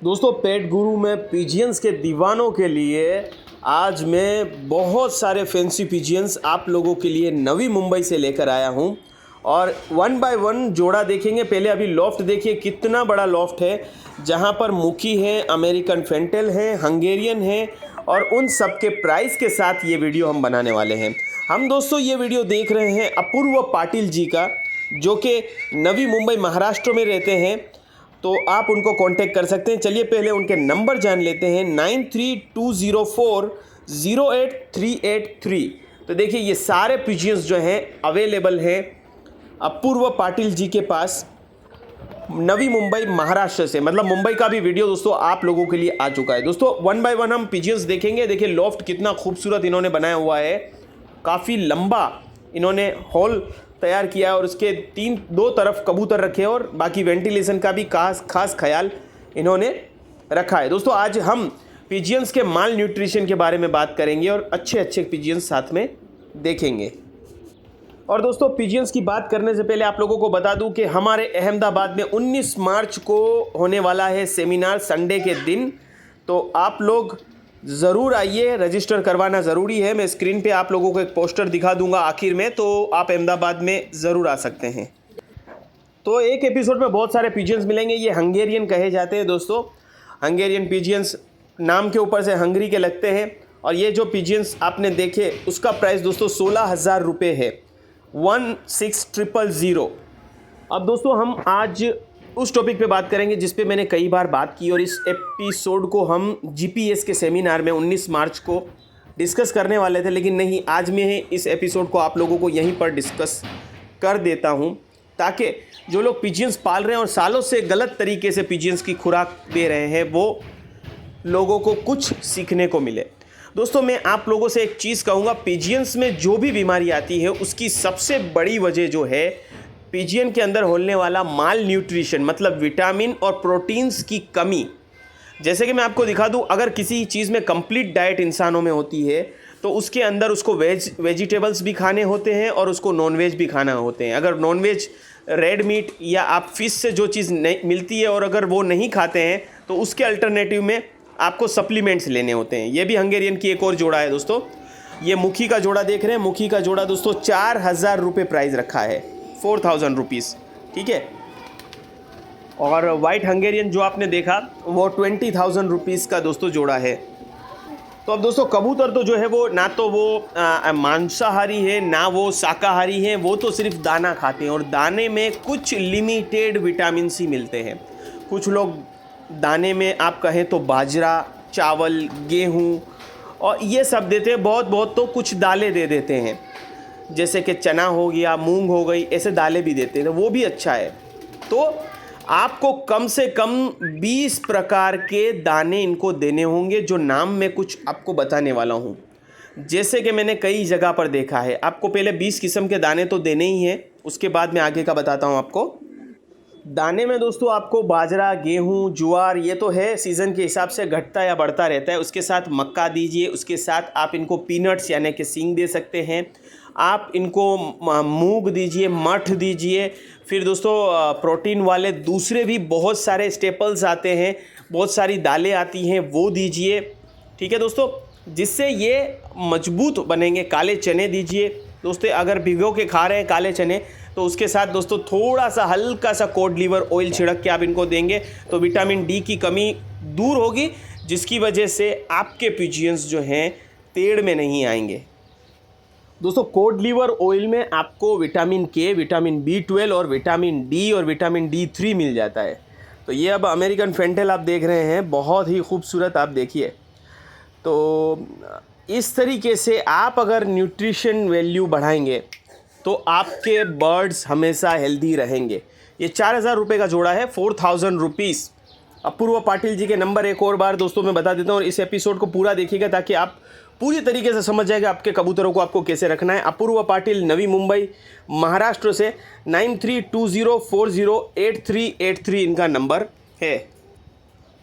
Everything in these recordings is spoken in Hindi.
दोस्तों पेट गुरु में पिजियंस के दीवानों के लिए आज मैं बहुत सारे फैंसी पिजियंस आप लोगों के लिए नवी मुंबई से लेकर आया हूं और वन बाय वन जोड़ा देखेंगे। पहले अभी लॉफ्ट देखिए, कितना बड़ा लॉफ्ट है, जहां पर मुखी है, अमेरिकन फेंटेल है, हंगेरियन है और उन सब के प्राइस के साथ ये वीडियो हम बनाने वाले हैं। हम दोस्तों ये वीडियो देख रहे हैं अपूर्व पाटिल जी का, जो कि नवी मुंबई महाराष्ट्र में रहते हैं, तो आप उनको कांटेक्ट कर सकते हैं। चलिए पहले उनके नंबर जान लेते हैं, 9320408383। तो देखिए ये सारे पिजियंस जो हैं अवेलेबल हैं अपूर्व पाटिल जी के पास, नवी मुंबई महाराष्ट्र से। मतलब मुंबई का भी वीडियो दोस्तों आप लोगों के लिए आ चुका है। दोस्तों वन बाय वन हम पिजियंस देखेंगे। देखिए लॉफ्ट कितना खूबसूरत इन्होंने बनाया हुआ है, काफ़ी लंबा इन्होंने हॉल तैयार किया है और उसके दो तरफ कबूतर रखे हैं और बाकी वेंटिलेशन का भी खास ख्याल इन्होंने रखा है। दोस्तों आज हम पिजियंस के माल न्यूट्रिशन के बारे में बात करेंगे और अच्छे पिजियंस साथ में देखेंगे। और दोस्तों पिजियंस की बात करने से पहले आप लोगों को बता दूं कि हमारे अहमदाबाद में 19 मार्च को होने वाला है सेमिनार, संडे के दिन। तो आप लोग ज़रूर आइए, रजिस्टर करवाना ज़रूरी है। मैं स्क्रीन पे आप लोगों को एक पोस्टर दिखा दूंगा आखिर में, तो आप अहमदाबाद में ज़रूर आ सकते हैं। तो एक एपिसोड में बहुत सारे पिजियंस मिलेंगे। ये हंगेरियन कहे जाते हैं दोस्तों, हंगेरियन पिजियंस नाम के ऊपर से हंगरी के लगते हैं। और ये जो पिजियंस आपने देखे उसका प्राइस दोस्तों 16,000 रुपये है, 16,000। अब दोस्तों हम आज उस टॉपिक पे बात करेंगे जिस पे मैंने कई बार बात की और इस एपिसोड को हम जीपीएस के सेमिनार में 19 मार्च को डिस्कस करने वाले थे, लेकिन नहीं, आज मैं इस एपिसोड को आप लोगों को यहीं पर डिस्कस कर देता हूं, ताकि जो लोग पिजियंस पाल रहे हैं और सालों से गलत तरीके से पिजियंस की खुराक दे रहे हैं, वो लोगों को कुछ सीखने को मिले। दोस्तों मैं आप लोगों से एक चीज़ कहूँगा, पिजियंस में जो भी बीमारी आती है उसकी सबसे बड़ी वजह जो है पिजियन के अंदर होने वाला माल न्यूट्रिशन, मतलब विटामिन और प्रोटीन्स की कमी। जैसे कि मैं आपको दिखा दूं, अगर किसी चीज़ में कंप्लीट डाइट इंसानों में होती है तो उसके अंदर उसको वेजिटेबल्स भी खाने होते हैं और उसको नॉनवेज भी खाना होते हैं। अगर नॉनवेज रेड मीट या आप फिश से जो चीज़ नहीं मिलती है और अगर वो नहीं खाते हैं तो उसके अल्टरनेटिव में आपको सप्लीमेंट्स लेने होते हैं। ये भी हंगेरियन की एक और जोड़ा है दोस्तों। ये मुखी का जोड़ा देख रहे हैं, मुखी का जोड़ा दोस्तों 4,000 रुपये प्राइस रखा है, 4,000 रुपीज़, ठीक है। और वाइट हंगेरियन जो आपने देखा वो 20,000 रुपीज़ का दोस्तों जोड़ा है। तो अब दोस्तों कबूतर तो जो है वो ना तो वो मांसाहारी है ना वो शाकाहारी है, वो तो सिर्फ दाना खाते हैं और दाने में कुछ लिमिटेड विटामिन सी मिलते हैं। कुछ लोग दाने में आप कहें तो बाजरा, चावल, गेहूँ और ये सब देते हैं, बहुत तो कुछ दालें दे देते हैं, जैसे कि चना हो गया, मूंग हो गई, ऐसे दालें भी देते हैं, तो वो भी अच्छा है। तो आपको कम से कम 20 प्रकार के दाने इनको देने होंगे, जो नाम मैं कुछ आपको बताने वाला हूँ। जैसे कि मैंने कई जगह पर देखा है, आपको पहले 20 किस्म के दाने तो देने ही हैं, उसके बाद मैं आगे का बताता हूँ आपको। दाने में दोस्तों आपको बाजरा, गेहूँ, ज्वार, ये तो है सीज़न के हिसाब से घटता या बढ़ता रहता है। उसके साथ मक्का दीजिए, उसके साथ आप इनको पीनट्स यानी कि सींग दे सकते हैं, आप इनको मूंग दीजिए, मठ दीजिए। फिर दोस्तों प्रोटीन वाले दूसरे भी बहुत सारे स्टेपल्स आते हैं, बहुत सारी दालें आती हैं, वो दीजिए, ठीक है दोस्तों, जिससे ये मजबूत बनेंगे। काले चने दीजिए दोस्तों, अगर भिगो के खा रहे हैं काले चने तो उसके साथ दोस्तों थोड़ा सा हल्का सा कोड लीवर ऑयल छिड़क के आप इनको देंगे तो विटामिन डी की कमी दूर होगी, जिसकी वजह से आपके पिजियंस जो हैं पेड़ में नहीं आएंगे। दोस्तों कोड लीवर ऑयल में आपको विटामिन के, विटामिन B12 और विटामिन डी और विटामिन D3 मिल जाता है। तो ये अब अमेरिकन फेंटेल आप देख रहे हैं, बहुत ही खूबसूरत, आप देखिए। तो इस तरीके से आप अगर न्यूट्रिशन वैल्यू बढ़ाएंगे तो आपके बर्ड्स हमेशा हेल्दी रहेंगे। ये 4,000 रुपये का जोड़ा है, 4,000 रुपीज़। अपूर्व पाटिल जी के नंबर एक और बार दोस्तों मैं बता देता हूँ और इस एपिसोड को पूरा देखिएगा ताकि आप पूरी तरीके से समझ जाएगा आपके कबूतरों को आपको कैसे रखना है। अपूर्व पाटिल, नवी मुंबई महाराष्ट्र से, 9320408383 इनका नंबर है।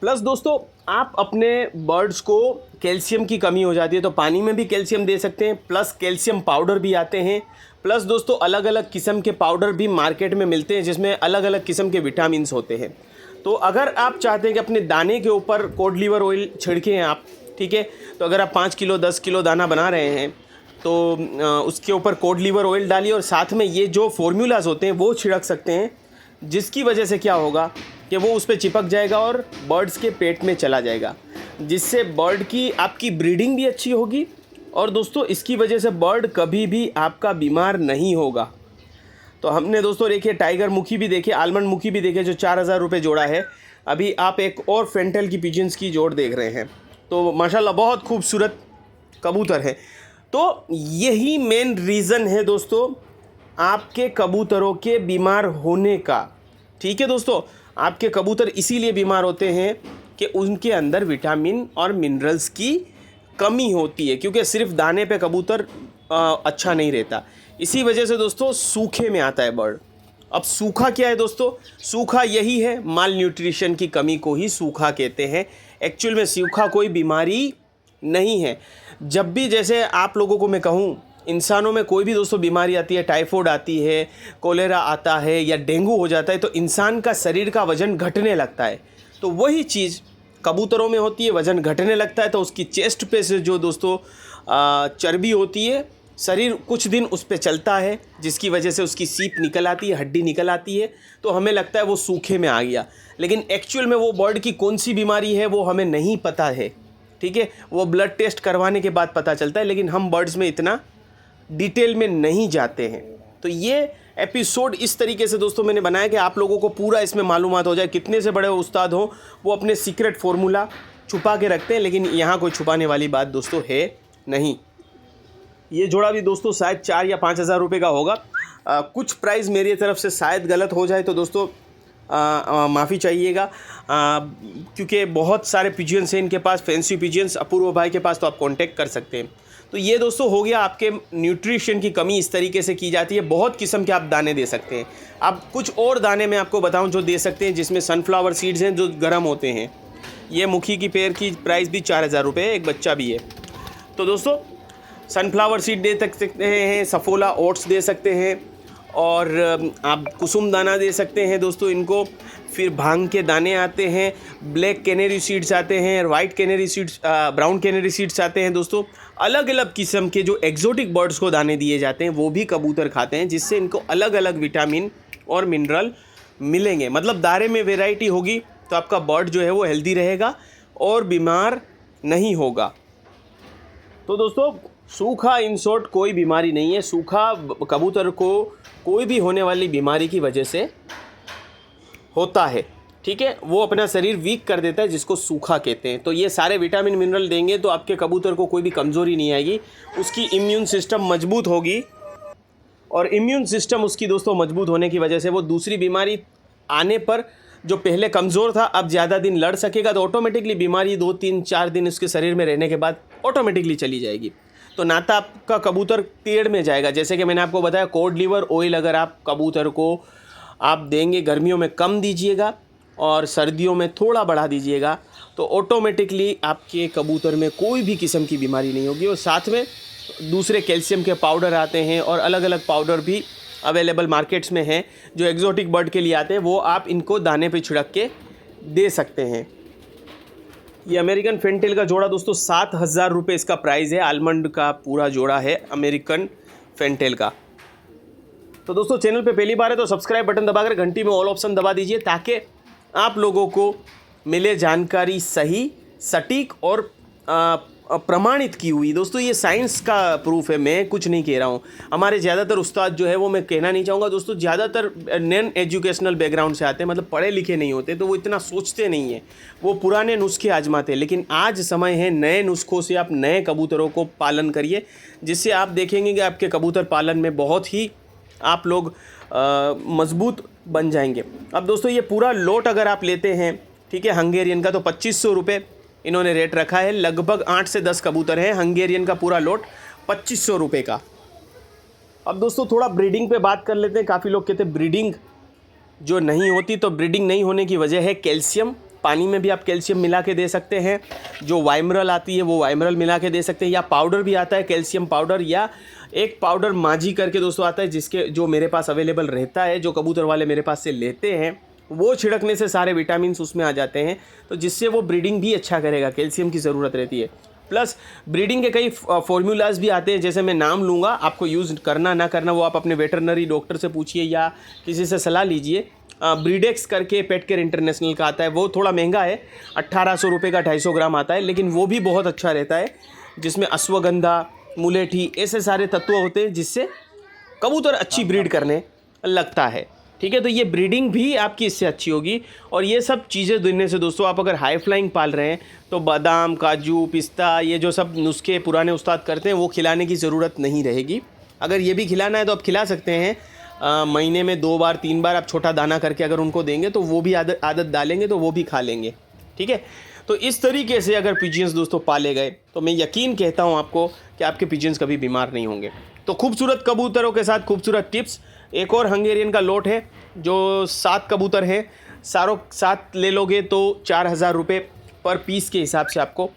प्लस दोस्तों आप अपने बर्ड्स को कैल्शियम की कमी हो जाती है तो पानी में भी कैल्शियम दे सकते हैं, प्लस कैल्शियम पाउडर भी आते हैं। प्लस दोस्तों अलग अलग किस्म के पाउडर भी मार्केट में मिलते हैं जिसमें अलग अलग किस्म के विटामिन्स होते हैं। तो अगर आप चाहते हैं कि अपने दाने के ऊपर कॉड लीवर ऑयल छिड़कें आप, ठीक है, तो अगर आप 5 किलो 10 किलो दाना बना रहे हैं तो उसके ऊपर कॉड लीवर ऑयल डालिए और साथ में ये जो फॉर्मूलाज होते हैं वो छिड़क सकते हैं, जिसकी वजह से क्या होगा कि वो उस पर चिपक जाएगा और बर्ड्स के पेट में चला जाएगा, जिससे बर्ड की आपकी ब्रीडिंग भी अच्छी होगी और दोस्तों इसकी वजह से बर्ड कभी भी आपका बीमार नहीं होगा। तो हमने दोस्तों देखिए टाइगर मुखी भी देखे, आलमंड मुखी भी देखे जो 4,000 रुपये जोड़ा है। अभी आप एक और फेंटेल की पिजन्स की जोड़ देख रहे हैं, तो माशाल्लाह बहुत खूबसूरत कबूतर है। तो यही मेन रीज़न है दोस्तों आपके कबूतरों के बीमार होने का, ठीक है दोस्तों। आपके कबूतर इसीलिए बीमार होते हैं कि उनके अंदर विटामिन और मिनरल्स की कमी होती है, क्योंकि सिर्फ दाने पे कबूतर अच्छा नहीं रहता। इसी वजह से दोस्तों सूखे में आता है बर्ड। अब सूखा क्या है दोस्तों? सूखा यही है, माल न्यूट्रिशन की कमी को ही सूखा कहते हैं। एक्चुअल में सूखा कोई बीमारी नहीं है। जब भी जैसे आप लोगों को मैं कहूँ, इंसानों में कोई भी दोस्तों बीमारी आती है, टाइफाइड आती है, कोलेरा आता है या डेंगू हो जाता है, तो इंसान का शरीर का वज़न घटने लगता है। तो वही चीज़ कबूतरों में होती है, वज़न घटने लगता है तो उसकी चेस्ट पे से जो दोस्तों चर्बी होती है, शरीर कुछ दिन उस पर चलता है, जिसकी वजह से उसकी सीप निकल आती है, हड्डी निकल आती है, तो हमें लगता है वो सूखे में आ गया। लेकिन एक्चुअल में वो बर्ड की कौन सी बीमारी है वो हमें नहीं पता है, ठीक है। वो ब्लड टेस्ट करवाने के बाद पता चलता है, लेकिन हम बर्ड्स में इतना डिटेल में नहीं जाते हैं। तो ये एपिसोड इस तरीके से दोस्तों मैंने बनाया कि आप लोगों को पूरा इसमें मालूमात हो जाए। कितने से बड़े उस्ताद हो वो अपने सीक्रेट फार्मूला छुपा के रखते हैं, लेकिन यहाँ कोई छुपाने वाली बात दोस्तों है नहीं। ये जोड़ा भी दोस्तों शायद 4 या 5,000 रुपये का होगा। कुछ प्राइस मेरी तरफ से शायद गलत हो जाए तो दोस्तों माफ़ी चाहिएगा, क्योंकि बहुत सारे पिजियंस हैं इनके पास, फैंसी पिजियंस अपूर्व भाई के पास, तो आप कांटेक्ट कर सकते हैं। तो ये दोस्तों हो गया, आपके न्यूट्रिशन की कमी इस तरीके से की जाती है। बहुत किस्म के आप दाने दे सकते हैं। अब कुछ और दाने मैं आपको बताऊं जो दे सकते हैं, जिसमें सनफ्लावर सीड्स हैं जो गर्म होते हैं। ये मुखी की पेयर की प्राइस भी 4,000 रुपये है, एक बच्चा भी है। तो दोस्तों सनफ्लावर सीड दे सकते हैं, सफोला ओट्स दे सकते हैं, और आप कुसुम दाना दे सकते हैं दोस्तों इनको। फिर भांग के दाने आते हैं, ब्लैक कैनेरी सीड्स आते हैं, white canary seeds, brown canary seeds आते हैं दोस्तों। अलग अलग किस्म के जो एक्जोटिक बर्ड्स को दाने दिए जाते हैं वो भी कबूतर खाते हैं, जिससे इनको अलग अलग विटामिन और मिनरल मिलेंगे। मतलब दाने में वैरायटी होगी तो आपका बर्ड जो है वो हेल्दी रहेगा और बीमार नहीं होगा। तो दोस्तों सूखा इन शॉर्ट कोई बीमारी नहीं है। सूखा कबूतर को कोई भी होने वाली बीमारी की वजह से होता है, ठीक है। वो अपना शरीर वीक कर देता है, जिसको सूखा कहते हैं। तो ये सारे विटामिन मिनरल देंगे तो आपके कबूतर को कोई भी कमज़ोरी नहीं आएगी, उसकी इम्यून सिस्टम मजबूत होगी, और इम्यून सिस्टम उसकी दोस्तों मजबूत होने की वजह से वो दूसरी बीमारी आने पर जो पहले कमज़ोर था अब ज़्यादा दिन लड़ सकेगा। तो ऑटोमेटिकली बीमारी 2 3 4 दिन उसके शरीर में रहने के बाद ऑटोमेटिकली चली जाएगी। तो ना तो आपका कबूतर टेढ़ में जाएगा। जैसे कि मैंने आपको बताया, कॉड लीवर ऑयल अगर आप कबूतर को आप देंगे, गर्मियों में कम दीजिएगा और सर्दियों में थोड़ा बढ़ा दीजिएगा, तो ऑटोमेटिकली आपके कबूतर में कोई भी किस्म की बीमारी नहीं होगी। और साथ में दूसरे कैल्शियम के पाउडर आते हैं और अलग अलग पाउडर भी अवेलेबल मार्केट्स में हैं जो एक्जोटिक बर्ड के लिए आते हैं, वो आप इनको दाने पे छिड़क के दे सकते हैं। ये अमेरिकन फेंटेल का जोड़ा दोस्तों 7,000 रुपये इसका प्राइस है। आलमंड का पूरा जोड़ा है अमेरिकन फेंटेल का। तो दोस्तों चैनल पे पहली बार है तो सब्सक्राइब बटन दबाकर घंटी में ऑल ऑप्शन दबा दीजिए, ताकि आप लोगों को मिले जानकारी सही, सटीक और प्रमाणित की हुई। दोस्तों ये साइंस का प्रूफ है, मैं कुछ नहीं कह रहा हूँ। हमारे ज़्यादातर उस्ताद जो है वो, मैं कहना नहीं चाहूँगा दोस्तों, ज़्यादातर नॉन एजुकेशनल बैकग्राउंड से आते हैं, मतलब पढ़े लिखे नहीं होते, तो वो इतना सोचते नहीं हैं, वो पुराने नुस्खे आजमाते हैं। लेकिन आज समय है नए नुस्खों से आप नए कबूतरों को पालन करिए, जिससे आप देखेंगे कि आपके कबूतर पालन में बहुत ही आप लोग मजबूत बन जाएंगे। अब दोस्तों ये पूरा लोट अगर आप लेते हैं, ठीक है, हंगेरियन का, तो 2,500 रुपये इन्होंने रेट रखा है। लगभग 8 से 10 कबूतर हैं, हंगेरियन का पूरा लोट 2,500 रुपये का। अब दोस्तों थोड़ा ब्रीडिंग पे बात कर लेते हैं। काफ़ी लोग कहते हैं ब्रीडिंग जो नहीं होती, तो ब्रीडिंग नहीं होने की वजह है कैल्शियम। पानी में भी आप कैल्शियम मिला के दे सकते हैं, जो वाइमरल आती है वो वाइमरल मिला के दे सकते हैं, या पाउडर भी आता है कैल्शियम पाउडर, या एक पाउडर माजी करके दोस्तों आता है, जिसके जो मेरे पास अवेलेबल रहता है, जो कबूतर वाले मेरे पास से लेते हैं वो छिड़कने से सारे विटामिन उसमें आ जाते हैं, तो जिससे वो ब्रीडिंग भी अच्छा करेगा। कैल्शियम की ज़रूरत रहती है। प्लस ब्रीडिंग के कई फॉर्मूलाज भी आते हैं, जैसे मैं नाम लूँगा, आपको यूज़ करना ना करना वो आप अपने वेटरनरी डॉक्टर से पूछिए या किसी से सलाह लीजिए। ब्रीडेक्स करके पेट केयर इंटरनेशनल का आता है, वो थोड़ा महंगा है, 1800 रुपये का 250 ग्राम आता है, लेकिन वो भी बहुत अच्छा रहता है, जिसमें अश्वगंधा, मुलेठी, ऐसे सारे तत्व होते हैं जिससे कबूतर अच्छी ब्रीड करने लगता है। ठीक है, तो ये ब्रीडिंग भी आपकी इससे अच्छी होगी। और ये सब चीज़ें देने से दोस्तों, आप अगर हाई फ्लाइंग पाल रहे हैं तो बादाम, काजू, पिस्ता, ये जो सब नुस्खे पुराने उस्ताद करते हैं वो खिलाने की ज़रूरत नहीं रहेगी। अगर ये भी खिलाना है तो आप खिला सकते हैं। महीने में 2 बार 3 बार आप छोटा दाना करके अगर उनको देंगे तो वो भी आदत डालेंगे तो वो भी खा लेंगे। ठीक है, तो इस तरीके से अगर पिजियंस दोस्तों पाले गए तो मैं यकीन कहता हूँ आपको कि आपके पिजियंस कभी बीमार नहीं होंगे। तो खूबसूरत कबूतरों के साथ खूबसूरत टिप्स। एक और हंगेरियन का लोट है जो 7 कबूतर हैं, सारों 7 ले लोगे तो 4000 रुपये पर पीस के हिसाब से आपको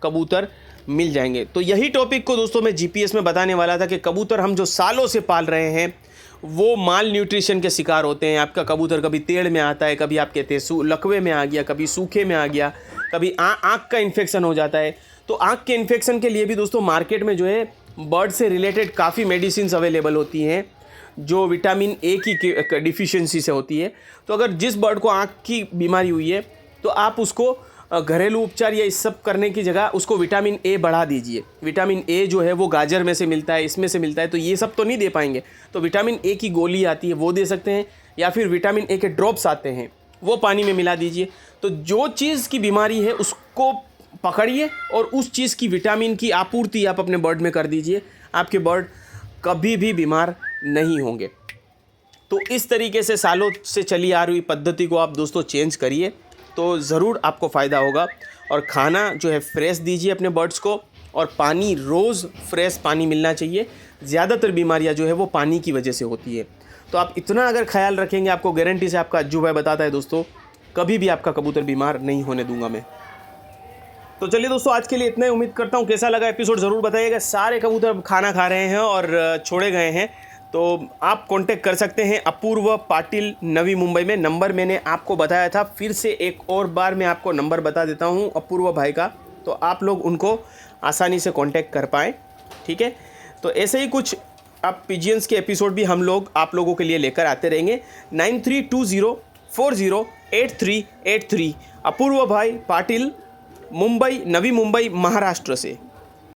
कबूतर मिल जाएंगे। तो यही टॉपिक को दोस्तों मैं जीपीएस में बताने वाला था कि कबूतर हम जो सालों से पाल रहे हैं वो माल न्यूट्रिशन के शिकार होते हैं। आपका कबूतर कभी तेड़ में आता है, कभी आप कहते हैं लकवे में आ गया, कभी सूखे में आ गया, कभी आँख का इन्फेक्शन हो जाता है। तो आँख के इन्फेक्शन के लिए भी दोस्तों मार्केट में जो है बर्ड से रिलेटेड काफ़ी मेडिसिन अवेलेबल होती हैं जो विटामिन ए की डिफिशियंसी से होती है। तो अगर जिस बर्ड को आँख की बीमारी हुई है तो आप उसको घरेलू उपचार या इस सब करने की जगह उसको विटामिन ए बढ़ा दीजिए। विटामिन ए जो है वो गाजर में से मिलता है, इसमें से मिलता है, तो ये सब तो नहीं दे पाएंगे, तो विटामिन ए की गोली आती है वो दे सकते हैं, या फिर विटामिन ए के ड्रॉप्स आते हैं वो पानी में मिला दीजिए। तो जो चीज़ की बीमारी है उसको पकड़िए और उस चीज़ की विटामिन की आपूर्ति आप अपने बर्ड में कर दीजिए, आपके बर्ड कभी भी बीमार नहीं होंगे। तो इस तरीके से सालों से चली आ रही पद्धति को आप दोस्तों चेंज करिए तो ज़रूर आपको फ़ायदा होगा। और खाना जो है फ्रेश दीजिए अपने बर्ड्स को, और पानी रोज़ फ्रेश पानी मिलना चाहिए। ज़्यादातर बीमारियां जो है वो पानी की वजह से होती है। तो आप इतना अगर ख्याल रखेंगे, आपको गारंटी से आपका अज्जू भाई बताता है दोस्तों, कभी भी आपका कबूतर बीमार नहीं होने दूंगा मैं। तो चलिए दोस्तों, आज के लिए इतना ही। उम्मीद करता हूँ कैसा लगा एपिसोड ज़रूर बताइएगा। सारे कबूतर खाना खा रहे हैं और छोड़े गए हैं, तो आप कांटेक्ट कर सकते हैं अपूर्व पाटिल, नवी मुंबई में। नंबर मैंने आपको बताया था, फिर से एक और बार मैं आपको नंबर बता देता हूं अपूर्व भाई का, तो आप लोग उनको आसानी से कांटेक्ट कर पाएँ। ठीक है, तो ऐसे ही कुछ अब पिजियंस के एपिसोड भी हम लोग आप लोगों के लिए लेकर आते रहेंगे। 9320408383 अपूर्व भाई पाटिल, मुंबई, नवी मुंबई, महाराष्ट्र से।